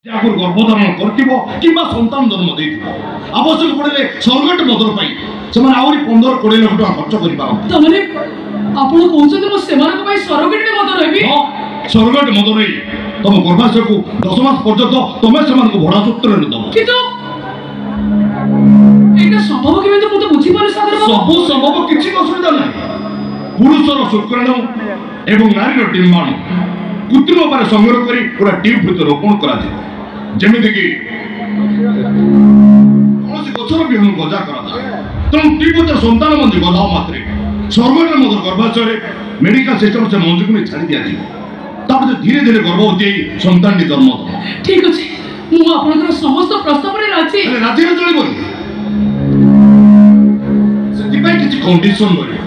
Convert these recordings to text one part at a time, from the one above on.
ଆଗରୁ ଗର୍ଭଧାରଣ କରିଥିବ କିମ୍ବା ସନ୍ତାନ ଜନ୍ମ ଦେଇଥିବ ଆବଶ୍ୟକ ପଡ଼ିଲେ ସରଗଟ ମଦର ପାଇଁ ସେମାନେ ଆହୁରି 15-20 ଲକ୍ଷ ଟଙ୍କା ଖର୍ଚ୍ଚ କରିପାରନ୍ତି। ତାମାନେ ଆପଣ କହୁଛନ୍ତି ମୁଁ ସେମାନଙ୍କ ପାଇଁ ସରଗଟ ମଦ ରହିବି? ହଁ, ସରଗଟ ମଦ ନେଇ ତମ ଗର୍ଭାଶୟକୁ 10 ମାସ ପର୍ଯ୍ୟନ୍ତ ତମେ ସେମାନଙ୍କୁ ଭଡ଼ା ସୂତ୍ରରେ ଦେବ। କିନ୍ତୁ ଏଇଟା ସମ୍ଭବ କେମିତି? ମୁଁ ତ ବୁଝିପାରୁନି ସାଗର ବାବୁ। ସବୁ ସମ୍ଭବ, କିଛି ଅସୁବିଧା ନାହିଁ। ପୁରୁଷର ଶୁକ୍ରାଣୁ ଏବଂ ନାରୀର ଡିମ୍ବାଣୁ କୃତ୍ରିମ ଉପାୟରେ ସଂଗ୍ରହ କରି ପୁରା ଟ୍ୟୁବ୍ ଭିତରେ ରୋପଣ କରାଯିବ। ଯେମିତିକି କୌଣସି ଗଛର ବିହନ ଗଜା କରାଯାଏ। ତେଣୁ ଟ୍ୟୁବ୍ ଭିତରେ ସନ୍ତାନ ମଞ୍ଜି ଗଜା ମାତ୍ରେ ସରଗଟ ମଦର ଗର୍ଭାଶୟରେ ମେଡିକାଲ ସିଷ୍ଟମ ସେ ମଞ୍ଜିକୁ ନେଇ ଛାଡ଼ି ଦିଆଯିବ। ତାପରେ ଧୀରେ ଧୀରେ ଗର୍ଭବତୀ ହେଇ ସନ୍ତାନଟି ଜନ୍ମ ଦେବ। ଠିକ ଅଛି, ମୁଁ ଆପଣଙ୍କର ସମସ୍ତ ପ୍ରସ୍ତାବରେ ରାଜି। ରାଜିରେ ଚଳିବନି, ସେଥିପାଇଁ କିଛି କଣ୍ଡିସନ ରହିବ।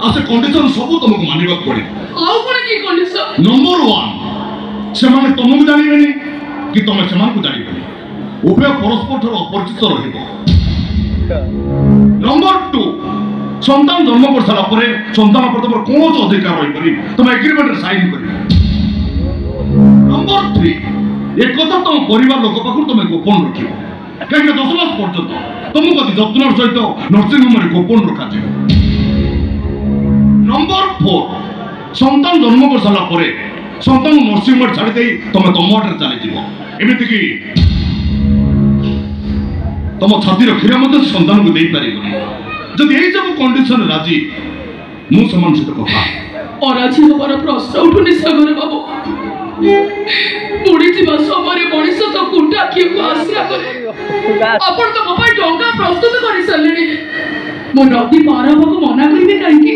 ଆଉ ସେ କଣ୍ଡିସନ ସବୁ ତମକୁ ମାନିବାକୁ ପଡ଼ିବ। ଆଉ କଣ କି କଣ୍ଡିସନ? ନମ୍ବର 1, ସେମାନେ ତମକୁ ଜାଣିବେନି କି ତମେ ସେମାନଙ୍କୁ ଜାଣିବେନି, ଉଭୟ ପରସ୍ପର ଠାରୁ ଅପରିଚିତ ରହିବ। ନମ୍ବର 2, ସନ୍ତାନ ଜନ୍ମ କରିସାରିଲା ପରେ ସନ୍ତାନ ଉପରେ ତମର କୌଣସି ଅଧିକାର ରହିବନି, ତମେ ଏଗ୍ରିମେଣ୍ଟରେ ସାଇନ୍ କରିବ। ନମ୍ବର 3, ଏକଥା ତମ ପରିବାର ଲୋକ ପାଖରୁ ତମେ ଗୋପନ ରଖିବ, କାହିଁକି 10 ମାସ ପର୍ଯ୍ୟନ୍ତ ତମକୁ ଅତି ଯତ୍ନର ସହିତ ନର୍ସିଂ ହୋମରେ ଗୋପନ ରଖାଯିବ। ନମ୍ବର 4, ସନ୍ତାନ ଜନ୍ମ କରିସାରିଲା ପରେ ସନ୍ତାନ ନର୍ସିଂ ହୋମରେ ଛାଡ଼ି ଦେଇ ତମେ ତମ ବାଟରେ ଚାଲିଯିବ। ଏମିତିକି ତମ ଛାତିର କ୍ଷୀର ମଧ୍ୟ ସନ୍ତାନକୁ ଦେଇପାରିବନି। ଯଦି ଏଇ ସବୁ କଣ୍ଡିସନରେ ରାଜି, ମୁଁ ସେମାନଙ୍କ ସହିତ କଥା। ଅରାଜି ହବାର ପ୍ରଶ୍ନ ଉଠୁନି ସାଗର ବାବୁ। ବୁଡ଼ିଯିବା ସମୟରେ ମଣିଷ ତ କୁଣ୍ଡା କିଏକୁ ଆଶ୍ରା କରେ। ଆପଣ ତ ମୋ ପାଇଁ ଟଙ୍କା ପ୍ରସ୍ତୁତ କରିସାରିଲେଣି, ମୁଁ ନଦୀ ପାର ହବାକୁ ମନା କରିବି କାହିଁକି?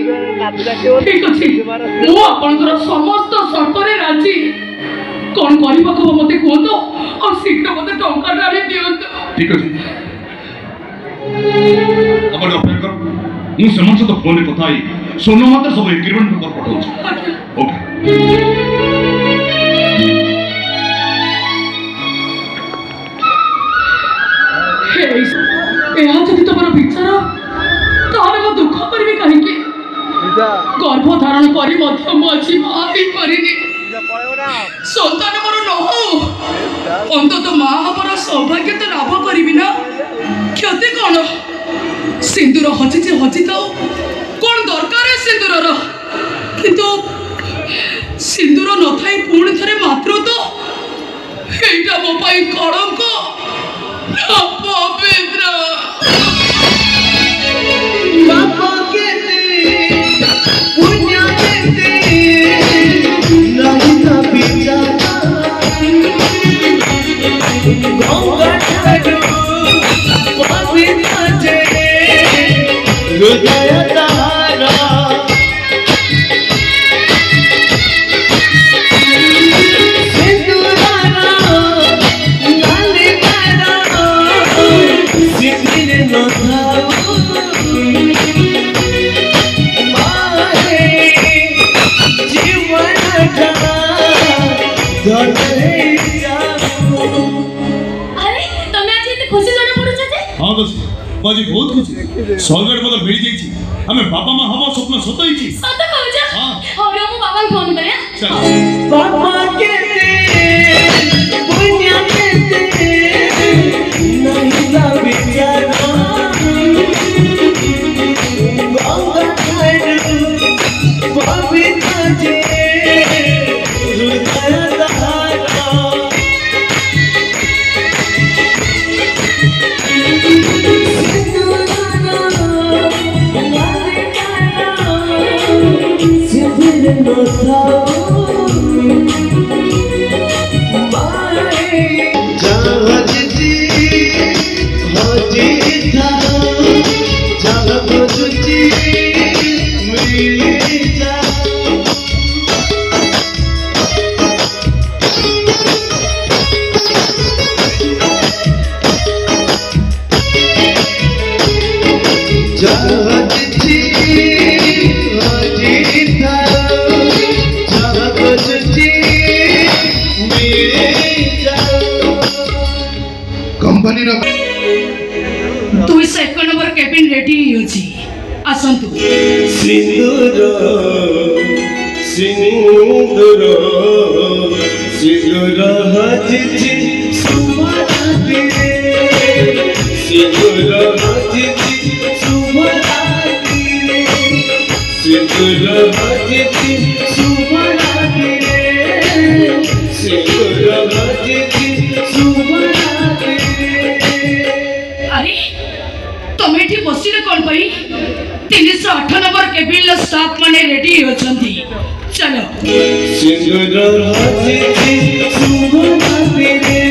ଠିକ ଅଛି, ମୁଁ ଆପଣଙ୍କର ସମସ୍ତ ସର୍ତ୍ତରେ ରାଜି। କଣ କରିବାକୁ ହବ ମତେ କୁହନ୍ତୁ, ଆଉ ଶୀଘ୍ର ମତେ ଟଙ୍କାଟା ଆଣି ଦିଅନ୍ତୁ। ଠିକ ଅଛି, ଆପଣ ଅପେକ୍ଷା କର, ମୁଁ ସେମାନଙ୍କ ସହିତ ଫୋନରେ କଥା ହେଇ ସ୍ୱର୍ଣ୍ଣ ମାତ୍ରା ସବୁ ଏଗ୍ରିମେଣ୍ଟ ପେପର ପଠାଉଛି। ଓକେ। ଏହା ଯଦି ତମର ବିଚାର, ତାହେଲେ ମୁଁ ଦୁଃଖ କରିବି କାହିଁକି? ଗର୍ଭ ଧାରଣ କରି ମଧ୍ୟ ମୁଁ ଆଜି ମା ହେଇପାରିନି। ସନ୍ତାନ ମୋର ନ ହଉ, ଅନ୍ତତଃ ମା ହବାର ସୌଭାଗ୍ୟ ତ ଲାଭ କରିବି ନା। କ୍ଷତି କଣ? ସିନ୍ଦୁର ହଜିଛି ହଜିଥାଉ, କଣ ଦରକାର ସିନ୍ଦୁରର? କିନ୍ତୁ ସିନ୍ଦୁର ନଥାଇ ପୁଣି ଥରେ ମାତୃତ୍ୱ, ଏଇଟା ମୋ ପାଇଁ କଳଙ୍କ, ପବିତ୍ର। बहुत खुशी सरगट मदर मिल जाइए। हमें बाबा माँ हम स्वप्न सत ही सत कहूछ। हां और मु बाबा फोन करया। बाबा के पुण्य के नहीं ला बिचारा बाबा करू पवित्र जे हृदय दहारा आसंतु। सिंदूर सिंदूर सिंदूर हजिछि सिंदूर हजती शुभ रात्रि रे सिंदूर हजती शुभ रात्रि रे सिंदूर हजती शुभ रात्रि रे। अरे तुम ये बसिले कौन पाई 308 नंबर केबिन स्टाफ माने रेडी होचंती चलो सिंदूर हजती शुभ रात्रि रे